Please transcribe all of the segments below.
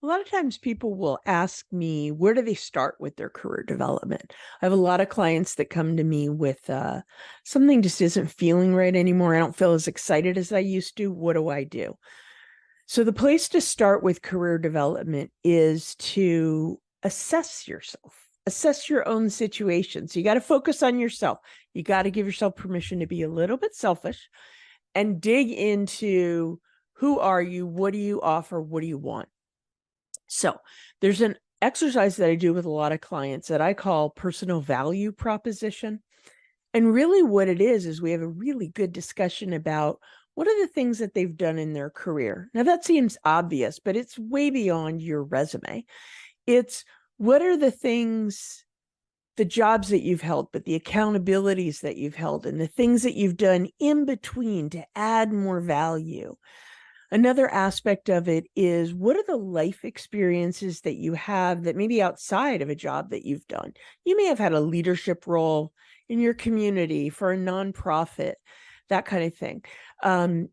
A lot of times people will ask me, where do they start with their career development? I have a lot of clients that come to me with something just isn't feeling right anymore. I don't feel as excited as I used to. What do I do? So the place to start with career development is to assess yourself, assess your own situation. So you got to focus on yourself. You got to give yourself permission to be a little bit selfish and dig into who are you? What do you offer? What do you want? So there's an exercise that I do with a lot of clients that I call personal value proposition. And really what it is we have a really good discussion about what are the things that they've done in their career. Now that seems obvious, but it's way beyond your resume. It's what are the things, the jobs that you've held, but the accountabilities that you've held and the things that you've done in between to add more value. Another aspect of it is what are the life experiences that you have that maybe outside of a job that you've done? You may have had a leadership role in your community for a nonprofit, that kind of thing.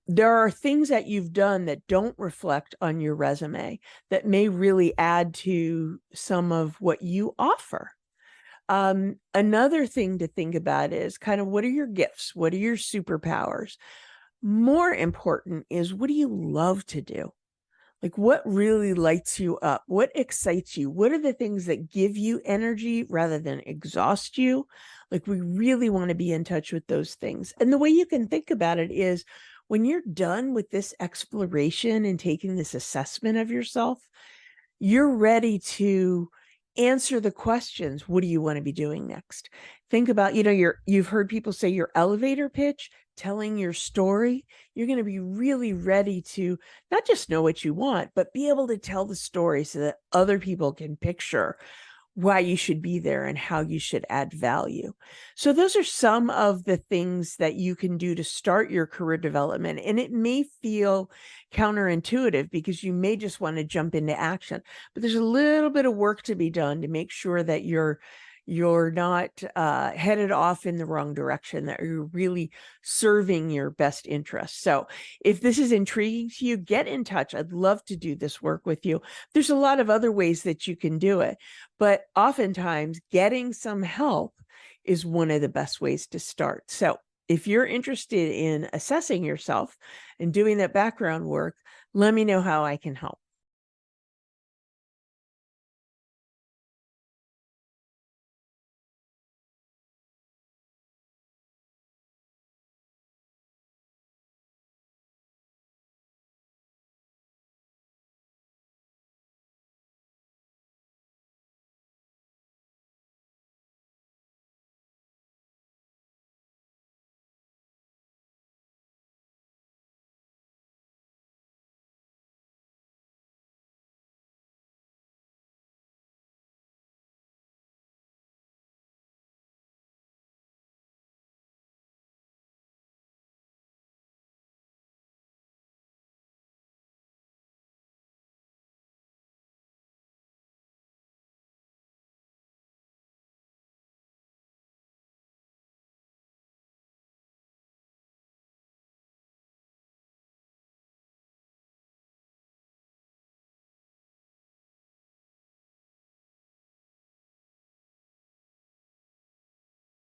There are things that you've done that don't reflect on your resume that may really add to some of what you offer. Another thing to think about is kind of what are your gifts? What are your superpowers? More important is what do you love to do? Like what really lights you up? What excites you? What are the things that give you energy rather than exhaust you? Like we really want to be in touch with those things. And the way you can think about it is when you're done with this exploration and taking this assessment of yourself, you're ready to answer the questions. What do you want to be doing next? Think about, you've heard people say your elevator pitch, telling your story. You're going to be really ready to not just know what you want, but be able to tell the story so that other people can picture why you should be there and how you should add value. So those are some of the things that you can do to start your career development. And it may feel counterintuitive because you may just want to jump into action, but there's a little bit of work to be done to make sure that you're not headed off in the wrong direction, that you're really serving your best interests. So if this is intriguing to you, get in touch. I'd love to do this work with you. There's a lot of other ways that you can do it, but oftentimes getting some help is one of the best ways to start. So if you're interested in assessing yourself and doing that background work, let me know how I can help.